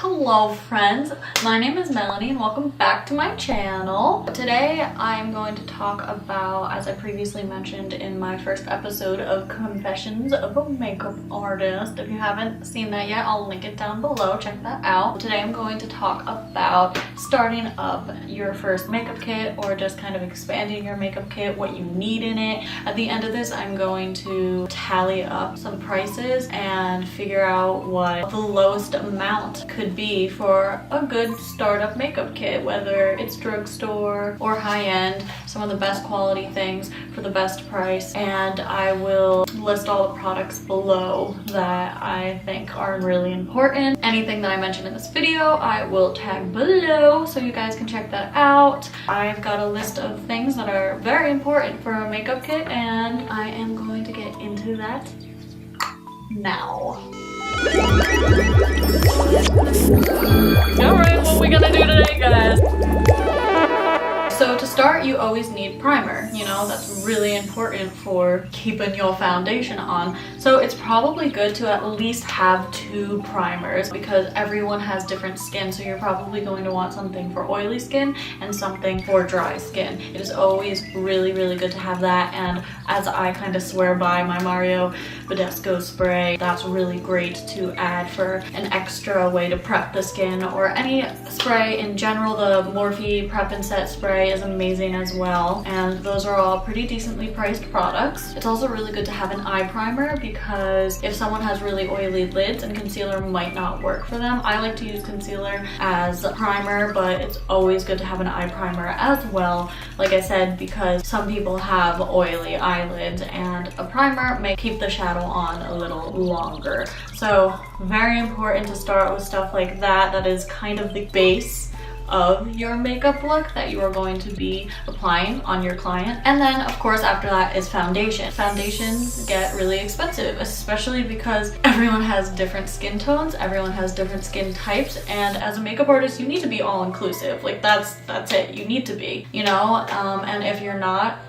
Hello friends, my name is Melanie and welcome back to my channel. Today I'm going to talk about, as I previously mentioned in my first episode of Confessions of a Makeup Artist. If you haven't seen that yet, I'll link it down below, check that out. Today I'm going to talk about starting up your first makeup kit or just kind of expanding your makeup kit, what you need in it. At the end of this, I'm going to tally up some prices and figure out what the lowest amount could be for a good startup makeup kit, whether it's drugstore or high-end, some of the best quality things for the best price. And I will list all the products below that I think are really important. Anything that I mention in this video I will tag below so you guys can check that out. I've got a list of things that are very important for a makeup kit and I am going to get into that now. Alright, what we gonna do today, guys? So to start, you always need primer. You know, that's really important for keeping your foundation on. So it's probably good to at least have 2 primers because everyone has different skin. So you're probably going to want something for oily skin and something for dry skin. It is always really, really good to have that. And as I kind of swear by my Badescu spray, that's really great to add for an extra way to prep the skin, or any spray in general. The Morphe Prep and Set spray is amazing as well, and those are all pretty decently priced products. It's also really good to have an eye primer because if someone has really oily lids and concealer might not work for them. I like to use concealer as a primer, but it's always good to have an eye primer as well, like I said, because some people have oily eyelids and a primer may keep the shadow on a little longer. So very important to start with stuff like that. That is kind of the base of your makeup look that you are going to be applying on your client. And then of course after that is foundation. Foundations get really expensive, especially because everyone has different skin tones, everyone has different skin types, and as a makeup artist you need to be all inclusive. Like that's it, you need to be, you know, and if you're not,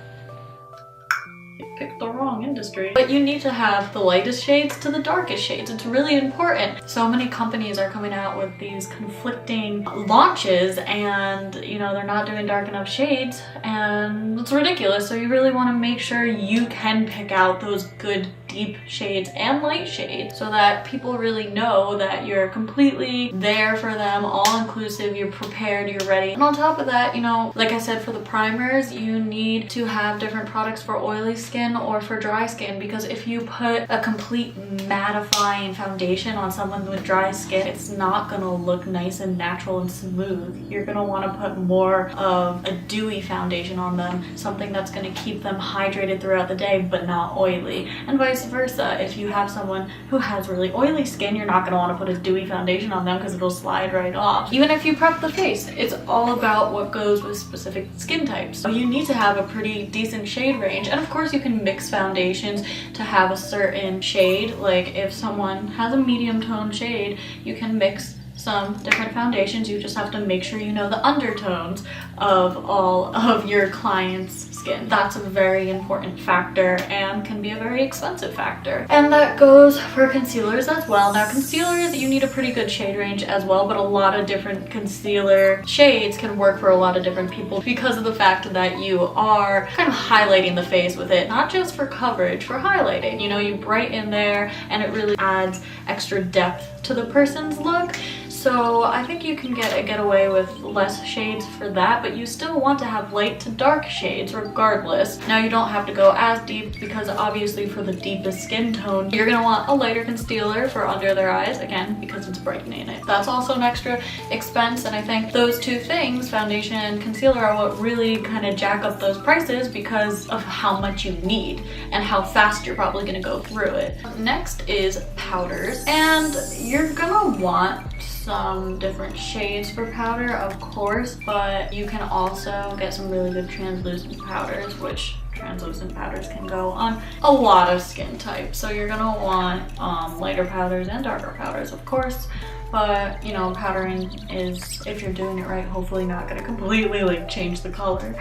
picked the wrong industry. But you need to have the lightest shades to the darkest shades. It's really important. So many companies are coming out with these conflicting launches and, you know, they're not doing dark enough shades and it's ridiculous. So you really want to make sure you can pick out those good deep shades and light shades so that people really know that you're completely there for them, all inclusive, you're prepared, you're ready. And on top of that, you know, like I said, for the primers, you need to have different products for oily skin or for dry skin, because if you put a complete mattifying foundation on someone with dry skin, it's not gonna look nice and natural and smooth. You're gonna want to put more of a dewy foundation on them, something that's gonna keep them hydrated throughout the day but not oily, and vice versa. If you have someone who has really oily skin, you're not gonna want to put a dewy foundation on them because it'll slide right off. Even if you prep the face, it's all about what goes with specific skin types. So you need to have a pretty decent shade range, and of course you can mix foundations to have a certain shade. Like if someone has a medium tone shade, you can mix some different foundations. You just have to make sure you know the undertones of all of your clients' skin. That's a very important factor and can be a very expensive factor. And that goes for concealers as well. Now concealers, you need a pretty good shade range as well, but a lot of different concealer shades can work for a lot of different people because of the fact that you are kind of highlighting the face with it, not just for coverage, for highlighting. You know, you brighten there and it really adds extra depth to the person's look. So I think you can get away with less shades for that, but you still want to have light to dark shades regardless. Now you don't have to go as deep because obviously for the deepest skin tone, you're gonna want a lighter concealer for under their eyes, again, because it's brightening it. That's also an extra expense, and I think those 2 things, foundation and concealer, are what really kind of jack up those prices because of how much you need and how fast you're probably gonna go through it. Next is powders, and you're gonna want some different shades for powder, of course, but you can also get some really good translucent powders, which translucent powders can go on a lot of skin types. So you're gonna want lighter powders and darker powders, of course. but you know, powdering is, if you're doing it right, hopefully not gonna completely like change the color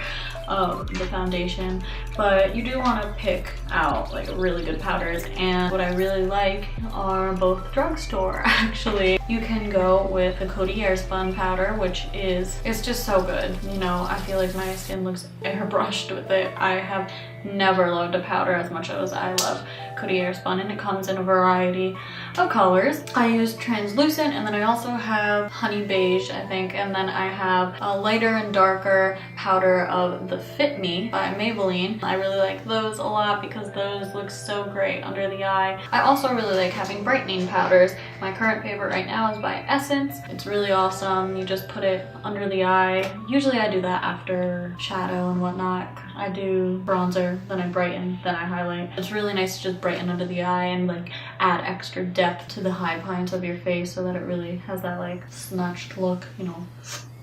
of the foundation. But you do want to pick out like really good powders, and what I really like are both drugstore actually. You can go with the Coty Airspun powder, which is, it's just so good. You know, I feel like my skin looks airbrushed with it. I have never loved a powder as much as I love Coty Airspun, and it comes in a variety of colors. I use translucent, and then I also have honey beige, I think, and then I have a lighter and darker powder of the Fitme by Maybelline. I really like those a lot because those look so great under the eye. I also really like having brightening powders. My current favorite right now is by Essence. It's really awesome. You just put it under the eye. Usually I do that after shadow and whatnot. I do bronzer, then I brighten, then I highlight. It's really nice to just brighten under the eye and like add extra depth to the high points of your face so that it really has that like snatched look, you know.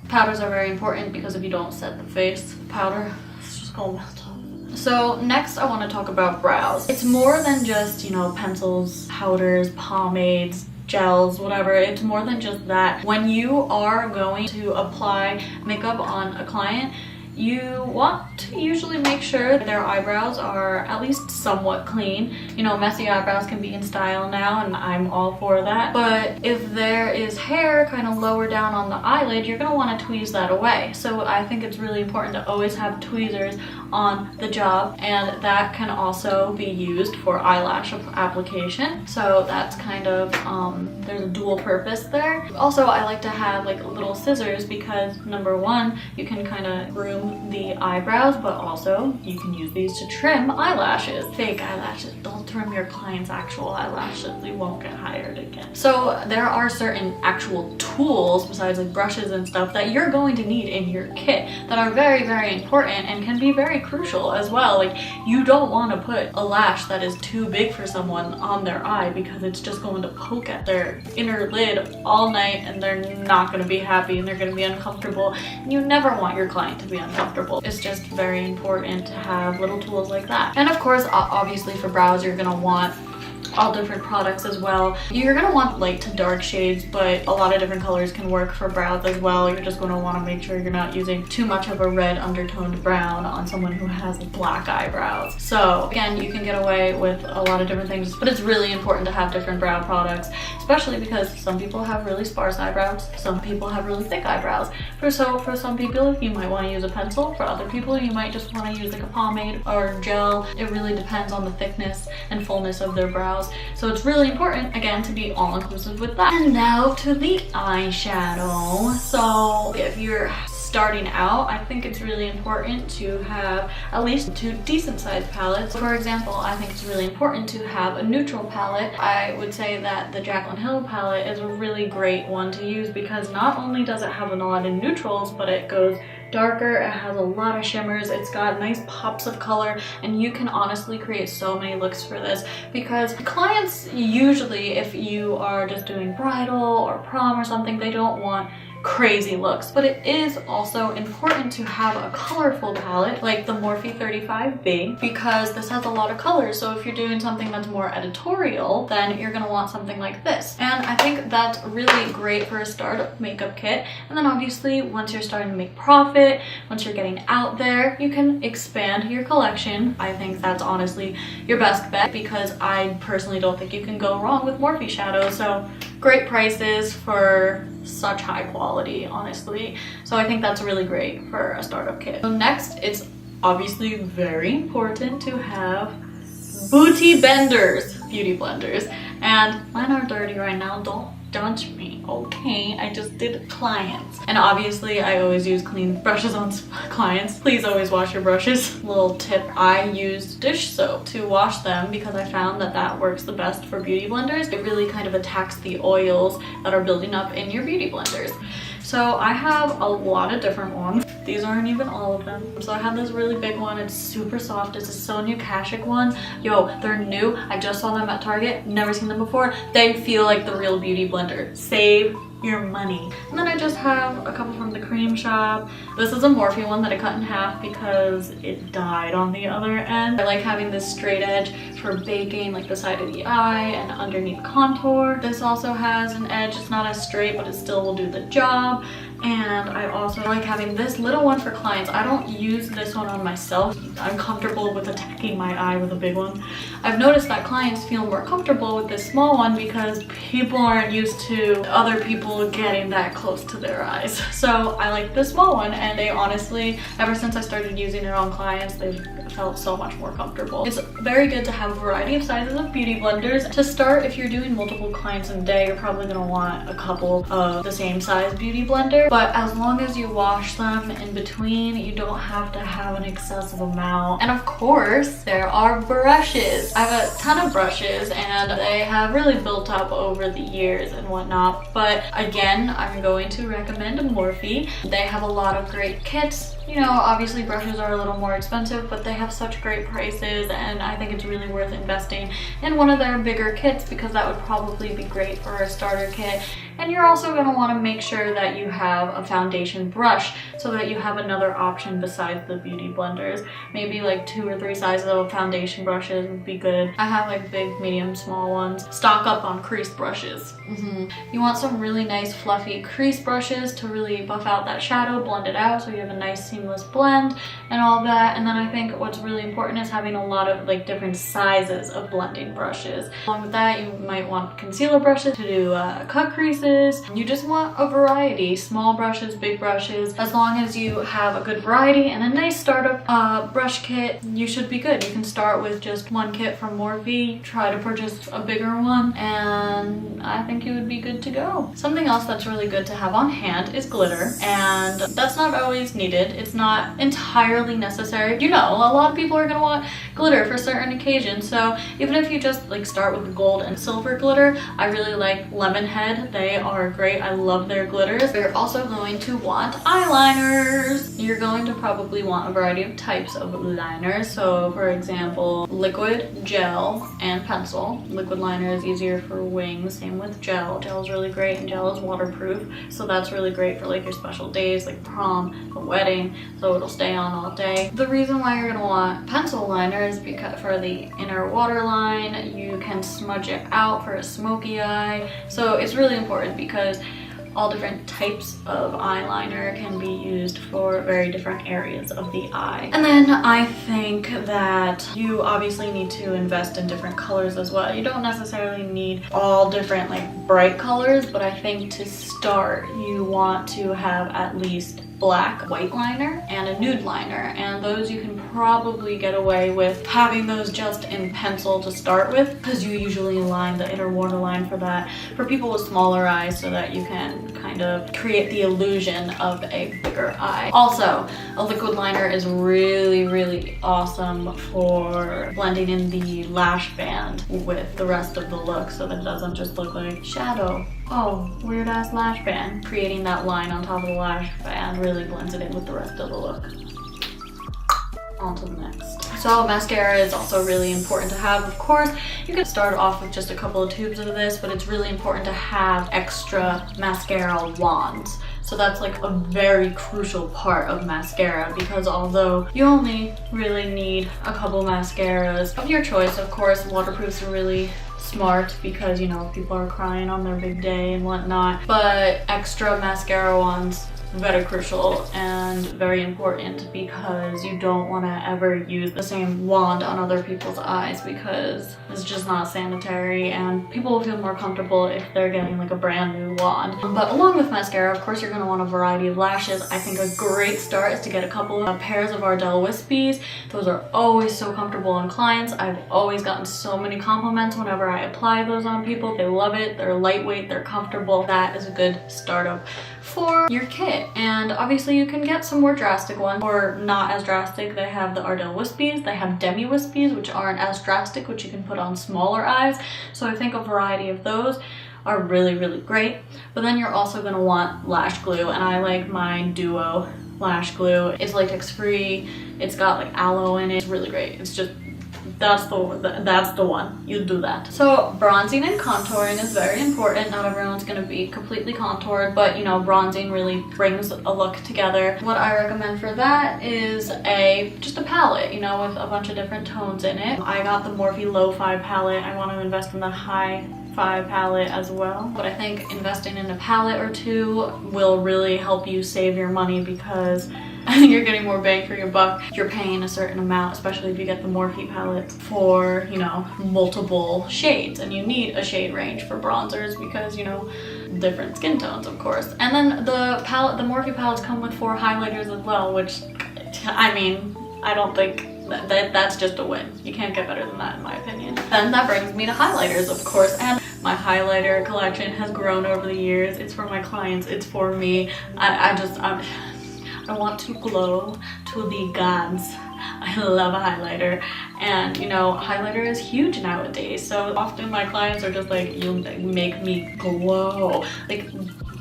Powders are very important because if you don't set the face powder, it's just gonna melt off. So next I want to talk about brows. It's more than just, you know, pencils, powders, pomades, gels, whatever. It's more than just that. When you are going to apply makeup on a client, you want to usually make sure their eyebrows are at least somewhat clean. You know, messy eyebrows can be in style now, and I'm all for that. But if there is hair kind of lower down on the eyelid, you're going to want to tweeze that away. So I think it's really important to always have tweezers on the job, and that can also be used for eyelash application. So that's kind of, there's a dual purpose there. Also, I like to have like little scissors because number one, you can kind of groom the eyebrows, but also you can use these to trim eyelashes. Fake eyelashes. Don't trim your client's actual eyelashes. You won't get hired again. So there are certain actual tools besides like brushes and stuff that you're going to need in your kit that are very, very important and can be very crucial as well. Like, you don't want to put a lash that is too big for someone on their eye because it's just going to poke at their inner lid all night and they're not going to be happy and they're going to be uncomfortable, and you never want your client to be uncomfortable. It's just very important to have little tools like that. And of course, obviously for brows, you're going to want all different products as well. You're going to want light to dark shades, but a lot of different colors can work for brows as well. You're just going to want to make sure you're not using too much of a red undertoned brown on someone who has black eyebrows. So again, you can get away with a lot of different things, but it's really important to have different brow products, especially because some people have really sparse eyebrows, some people have really thick eyebrows. For some people, you might want to use a pencil. For other people, you might just want to use like a pomade or gel. It really depends on the thickness and fullness of their brows. So it's really important, again, to be all-inclusive with that. And now to the eyeshadow. So if you're starting out, I think it's really important to have at least 2 decent-sized palettes. For example, I think it's really important to have a neutral palette. I would say that the Jaclyn Hill palette is a really great one to use because not only does it have a lot of neutrals, but it goes darker, it has a lot of shimmers, it's got nice pops of color, and you can honestly create so many looks for this because clients usually, if you are just doing bridal or prom or something, they don't want crazy looks, but it is also important to have a colorful palette like the Morphe 35B because this has a lot of colors. So if you're doing something that's more editorial, then you're gonna want something like this, and I think that's really great for a startup makeup kit. And then obviously once you're starting to make profit, once you're getting out there, you can expand your collection. I think that's honestly your best bet because I personally don't think you can go wrong with Morphe shadows. So great prices for such high quality, honestly. So I think that's really great for a startup kit. So next, it's obviously very important to have beauty blenders, and mine are dirty right now. Don't judge me, okay? I just did clients. And obviously I always use clean brushes on clients. Please always wash your brushes. Little tip, I use dish soap to wash them because I found that that works the best for beauty blenders. It really kind of attacks the oils that are building up in your beauty blenders. So I have a lot of different ones. These aren't even all of them. So I have this really big one. It's super soft. It's a Sonia Kashuk one. Yo, they're new. I just saw them at Target. Never seen them before. They feel like the real beauty blender. Save your money. And then I just have a couple from the cream shop. This is a Morphe one that I cut in half because it died on the other end. I like having this straight edge for baking, like the side of the eye and underneath contour. This also has an edge. It's not as straight, but it still will do the job. And I also like having this little one for clients. I don't use this one on myself. I'm comfortable with attacking my eye with a big one. I've noticed that clients feel more comfortable with this small one because people aren't used to other people getting that close to their eyes. So I like this small one, and they honestly, ever since I started using it on clients, they've felt so much more comfortable. It's very good to have a variety of sizes of beauty blenders. To start, if you're doing multiple clients in a day, you're probably gonna want a couple of the same size beauty blender. But as long as you wash them in between, you don't have to have an excessive amount. And of course, there are brushes. I have a ton of brushes and they have really built up over the years and whatnot. But again, I'm going to recommend Morphe. They have a lot of great kits. You know, obviously brushes are a little more expensive, but they have such great prices, and I think it's really worth investing in one of their bigger kits because that would probably be great for a starter kit. And you're also going to want to make sure that you have a foundation brush so that you have another option besides the beauty blenders. Maybe like 2 or 3 sizes of foundation brushes would be good. I have like big, medium, small ones. Stock up on crease brushes. You want some really nice fluffy crease brushes to really buff out that shadow, blend it out so you have a nice seamless blend and all that. And then I think what's really important is having a lot of like different sizes of blending brushes. Along with that, you might want concealer brushes to do cut creases. You just want a variety, small brushes, big brushes. As long as you have a good variety and a nice startup brush kit, you should be good. You can start with just one kit from Morphe, try to purchase a bigger one, and I think you would be good to go. Something else that's really good to have on hand is glitter, and that's not always needed. It's not entirely necessary. You know, a lot of people are gonna want glitter for certain occasions, so even if you just like start with gold and silver glitter, I really like Lemonhead. They are great. I love their glitters. You're also going to want eyeliners. You're going to probably want a variety of types of liners. So for example, liquid, gel, and pencil. Liquid liner is easier for wings, same with gel. Gel is really great, and gel is waterproof, so that's really great for like your special days like prom, a wedding, so it'll stay on all day. The reason why you're gonna want pencil liner is because for the inner waterline, you can smudge it out for a smoky eye. So it's really important because all different types of eyeliner can be used for very different areas of the eye. And then I think that you obviously need to invest in different colors as well. You don't necessarily need all different like bright colors, but I think to start you want to have at least black white liner and a nude liner, and those you can probably get away with having those just in pencil to start with because you usually line the inner waterline for that for people with smaller eyes so that you can kind of create the illusion of a bigger eye. Also, a liquid liner is really awesome for blending in the lash band with the rest of the look so that it doesn't just look like shadow. Oh, weird ass lash band. Creating that line on top of the lash band really blends it in with the rest of the look. On to the next. So mascara is also really important to have. Of course, you can start off with just a couple of tubes of this, but it's really important to have extra mascara wands. So that's like a very crucial part of mascara because although you only really need a couple mascaras of your choice, of course, waterproofs are really smart because, you know, people are crying on their big day and whatnot, but extra mascara wands very crucial and very important because you don't want to ever use the same wand on other people's eyes because it's just not sanitary, and people will feel more comfortable if they're getting like a brand new wand. But along with mascara, of course, you're going to want a variety of lashes. I think a great start is to get a couple of pairs of Ardell Wispies. Those are always so comfortable on clients. I've always gotten so many compliments whenever I apply those on people. They love it. They're lightweight, they're comfortable. That is a good startup for your kit. And obviously you can get some more drastic ones or not as drastic. They have the Ardell Wispies, they have Demi Wispies, which aren't as drastic, which you can put on smaller eyes. So I think a variety of those are really great. But then you're also going to want lash glue, and I like my Duo lash glue. It's latex free, it's got like aloe in it. It's really great. It's just that's the one. You do that. So bronzing and contouring is very important. Not everyone's gonna be completely contoured, but you know, bronzing really brings a look together. What I recommend for that is just a palette, you know, with a bunch of different tones in it. I got the Morphe Lo-Fi palette. I want to invest in the Hi-Fi palette as well, but I think investing in a palette or two will really help you save your money, because you're getting more bang for your buck. You're paying a certain amount, especially if you get the Morphe palette, for, you know, multiple shades, and you need a shade range for bronzers because, you know, different skin tones, of course. And then the Morphe palettes come with 4 highlighters as well, which, I mean, I don't think that's just a win. You can't get better than that, in my opinion. Then that brings me to highlighters, of course, and my highlighter collection has grown over the years. It's for my clients, it's for me. I want to glow to the gods. I love a highlighter, and you know, highlighter is huge nowadays, so often my clients are just like, you make me glow. Like,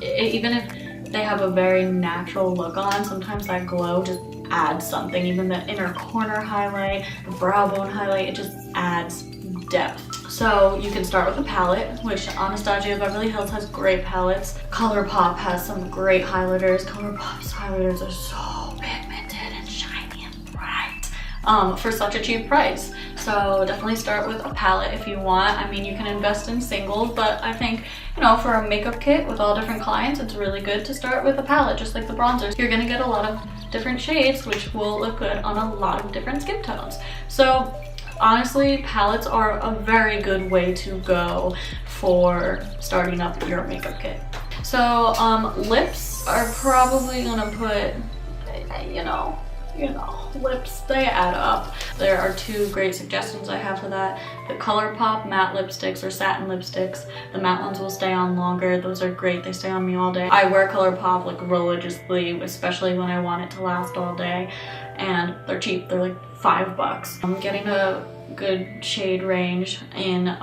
even if they have a very natural look on, sometimes that glow just adds something. Even the inner corner highlight, the brow bone highlight, it just adds depth. So you can start with a palette, which Anastasia Beverly Hills has great palettes. ColourPop has some great highlighters. ColourPop's highlighters are so pigmented and shiny and bright for such a cheap price. So definitely start with a palette if you want. I mean, you can invest in singles, but I think, you know, for a makeup kit with all different clients, it's really good to start with a palette, just like the bronzers. You're gonna get a lot of different shades, which will look good on a lot of different skin tones. So honestly, palettes are a very good way to go for starting up your makeup kit. So lips are probably gonna put, you know, lips, they add up. There are 2 great suggestions I have for that. The ColourPop matte lipsticks or satin lipsticks. The matte ones will stay on longer. Those are great. They stay on me all day. I wear ColourPop like religiously, especially when I want it to last all day. And they're cheap. They're like $5. I'm getting a good shade range in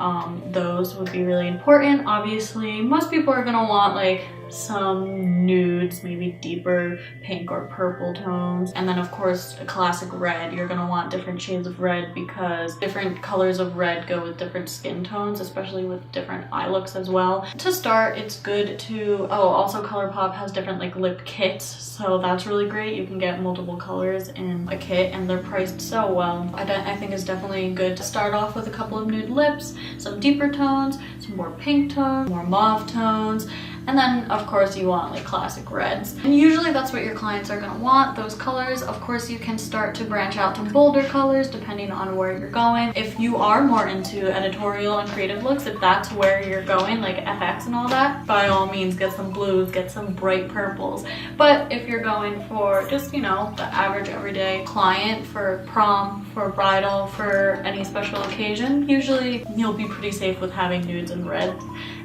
those would be really important. Obviously, most people are gonna want like some nudes, maybe deeper pink or purple tones, and then of course a classic red. You're gonna want different shades of red because different colors of red go with different skin tones, especially with different eye looks as well. To start, it's good to, also ColourPop has different like lip kits, so that's really great. You can get multiple colors in a kit and they're priced so well. I think it's definitely good to start off with a couple of nude lips, some deeper tones, some more pink tones, more mauve tones, and then of course you want like classic reds. And usually that's what your clients are gonna want, those colors. Of course you can start to branch out to bolder colors depending on where you're going. If you are more into editorial and creative looks, if that's where you're going, like FX and all that, by all means get some blues, get some bright purples. But if you're going for just, you know, the average everyday client, for prom, for bridal, for any special occasion, usually you'll be pretty safe with having nudes and reds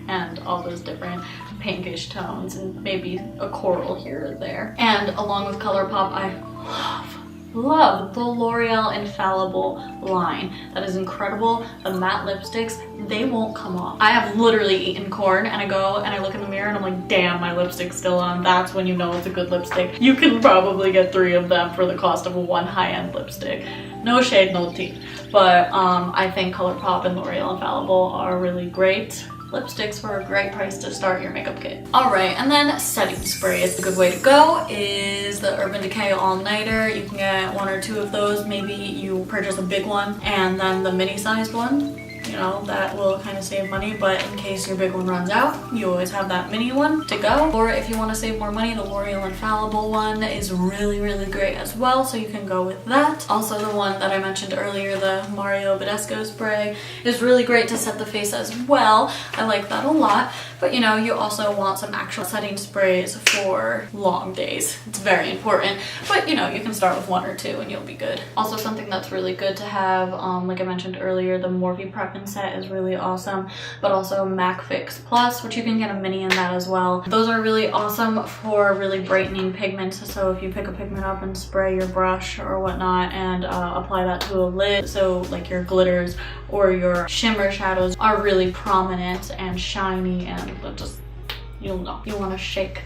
and all those different pinkish tones and maybe a coral here or there. And along with ColourPop, I love the L'Oreal Infallible line. That is incredible. The matte lipsticks, they won't come off. I have literally eaten corn and I go and I look in the mirror and I'm like, damn, my lipstick's still on. That's when you know it's a good lipstick. You can probably get 3 of them for the cost of one high-end lipstick. No shade, no tea. But I think ColourPop and L'Oreal Infallible are really great lipsticks for a great price to start your makeup kit. Alright, and then setting sprays. A good way to go is the Urban Decay All-Nighter. You can get 1 or 2 of those. Maybe you purchase a big one and then the mini-sized one. You know, that will kind of save money, but in case your big one runs out, you always have that mini one to go. Or if you want to save more money, the L'Oreal Infallible one is really, really great as well, so you can go with that. Also, the one that I mentioned earlier, the Mario Badescu spray, is really great to set the face as well. I like that a lot, but you know, you also want some actual setting sprays for long days. It's very important, but you know, you can start with 1 or 2 and you'll be good. Also, something that's really good to have, like I mentioned earlier, the Morphe Prep set is really awesome, but also MAC Fix Plus, which you can get a mini in that as well. Those are really awesome for really brightening pigments. So if you pick a pigment up and spray your brush or whatnot and apply that to a lid, so like your glitters or your shimmer shadows are really prominent and shiny, and just, you'll know. You want to shake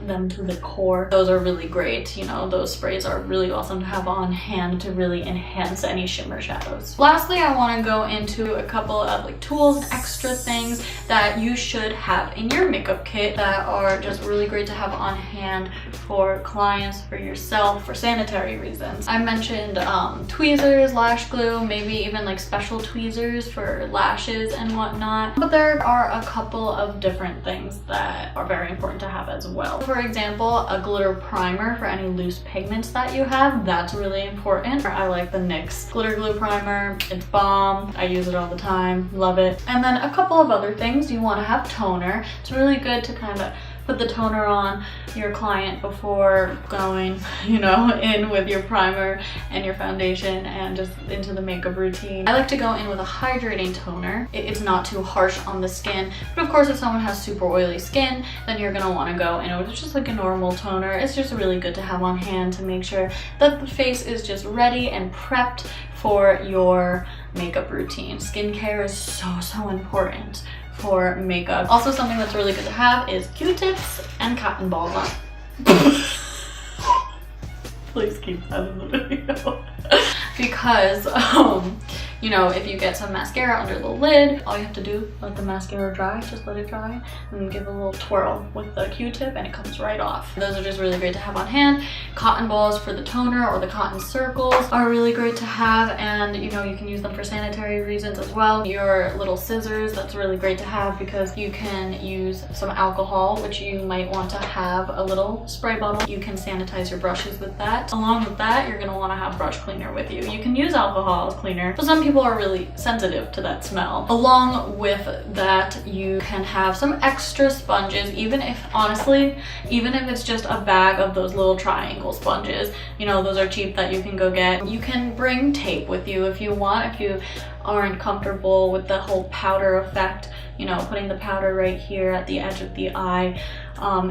them to the core. Those are really great. You know, those sprays are really awesome to have on hand to really enhance any shimmer shadows. Lastly, I want to go into a couple of like tools and extra things that you should have in your makeup kit that are just really great to have on hand for clients, for yourself, for sanitary reasons. I mentioned tweezers, lash glue, maybe even like special tweezers for lashes and whatnot. But there are a couple of different things that are very important to have as well. For example, a glitter primer for any loose pigments that you have. That's really important. I like the NYX glitter glue primer. It's bomb. I use it all the time. Love it. And then a couple of other things. You want to have toner. It's really good to kind of put the toner on your client before going, you know, in with your primer and your foundation and just into the makeup routine. I like to go in with a hydrating toner. It's not too harsh on the skin, but of course if someone has super oily skin, then you're gonna want to go in with just like a normal toner. It's just really good to have on hand to make sure that the face is just ready and prepped for your makeup routine. Skincare is so important for makeup. Also, something that's really good to have is Q-tips and cotton balls on. Please keep that in the video. Because, you know, if you get some mascara under the lid, all you have to do, let the mascara dry, just let it dry, and give a little twirl with the Q-tip and it comes right off. Those are just really great to have on hand. Cotton balls for the toner or the cotton circles are really great to have, and you know, you can use them for sanitary reasons as well. Your little scissors, that's really great to have because you can use some alcohol, which you might want to have a little spray bottle. You can sanitize your brushes with that. Along with that, you're gonna want to have brush cleaner with you. You can use alcohol as cleaner, but some people are really sensitive to that smell. Along with that, you can have some extra sponges, even if, honestly, even if it's just a bag of those little triangle sponges. You know, those are cheap that you can go get. You can bring tape with you if you want, if you aren't comfortable with the whole powder effect, you know, putting the powder right here at the edge of the eye.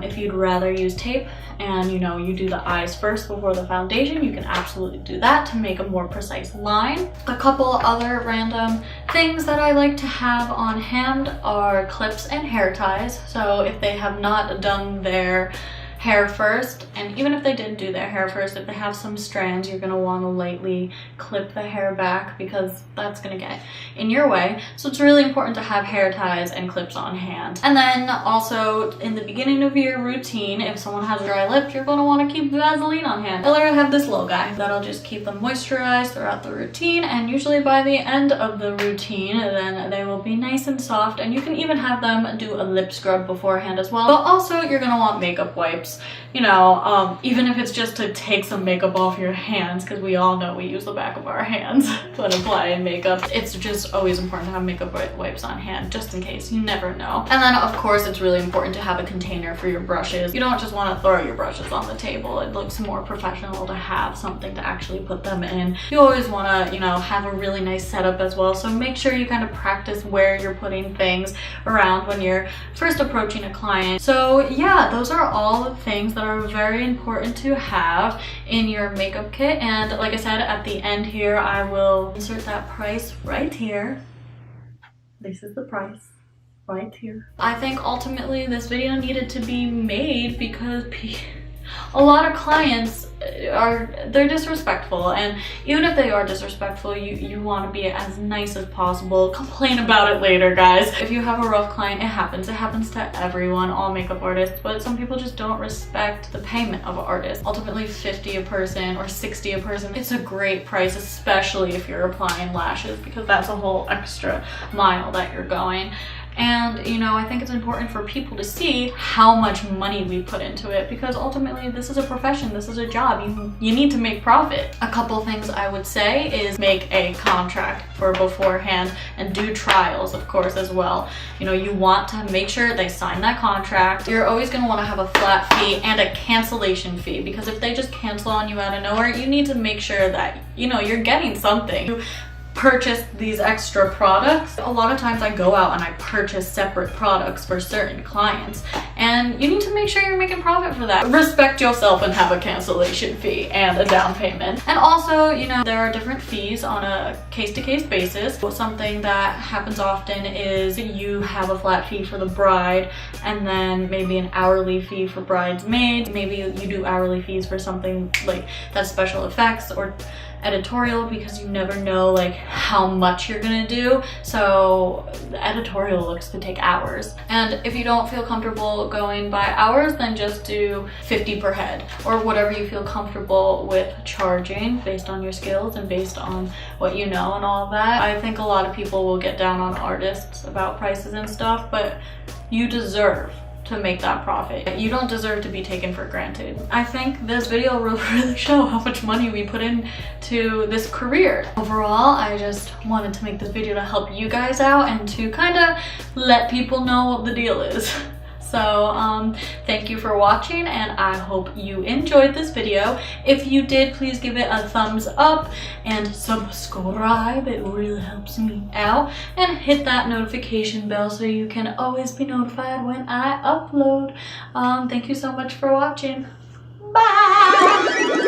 If you'd rather use tape and, you know, you do the eyes first before the foundation, you can absolutely do that to make a more precise line. A couple other random things that I like to have on hand are clips and hair ties. So if they have not done their hair first, and even if they didn't do their hair first, if they have some strands, you're going to want to lightly clip the hair back because that's going to get in your way. So it's really important to have hair ties and clips on hand. And then also in the beginning of your routine, if someone has a dry lip, you're going to want to keep Vaseline on hand. I literally have this little guy that'll just keep them moisturized throughout the routine, and usually by the end of the routine then they will be nice and soft, and you can even have them do a lip scrub beforehand as well. But also you're going to want makeup wipes. You know, even if it's just to take some makeup off your hands, because we all know we use the back of our hands when applying makeup. It's just always important to have makeup wipes on hand, just in case. You never know. And then, of course, it's really important to have a container for your brushes. You don't just want to throw your brushes on the table. It looks more professional to have something to actually put them in. You always want to, you know, have a really nice setup as well. So make sure you kind of practice where you're putting things around when you're first approaching a client. So yeah, those are all the things that are very important to have in your makeup kit. And like I said, at the end here, I will insert that price right here. This is the price right here. I think ultimately this video needed to be made because a lot of clients they're disrespectful, and even if they are disrespectful, you want to be as nice as possible. Complain about it later, guys. If you have a rough client, it happens to everyone, all makeup artists, but some people just don't respect the payment of an artist. Ultimately $50 a person or $60 a person, it's a great price, especially if you're applying lashes, because that's a whole extra mile that you're going. And, you know, I think it's important for people to see how much money we put into it, because ultimately this is a profession, this is a job. You need to make profit. A couple things I would say is make a contract for beforehand and do trials, of course, as well. You know, you want to make sure they sign that contract. You're always going to want to have a flat fee and a cancellation fee, because if they just cancel on you out of nowhere, you need to make sure that, you know, you're getting something. purchase these extra products. A lot of times I go out and I purchase separate products for certain clients, and you need to make sure you're making profit for that. Respect yourself and have a cancellation fee and a down payment. And also, you know, there are different fees on a case-to-case basis. Something that happens often is you have a flat fee for the bride and then maybe an hourly fee for bridesmaids. Maybe you do hourly fees for something like that's special effects or editorial, because you never know like how much you're gonna do. So the editorial looks could take hours, and if you don't feel comfortable going by hours, then just do 50 per head or whatever you feel comfortable with charging based on your skills and based on what you know and all of that. I think a lot of people will get down on artists about prices and stuff, but you deserve to make that profit. You don't deserve to be taken for granted. I think this video will really show how much money we put into this career. Overall, I just wanted to make this video to help you guys out and to kind of let people know what the deal is. So thank you for watching, and I hope you enjoyed this video. If you did, please give it a thumbs up and subscribe. It really helps me out. And hit that notification bell so you can always be notified when I upload. Thank you so much for watching. Bye!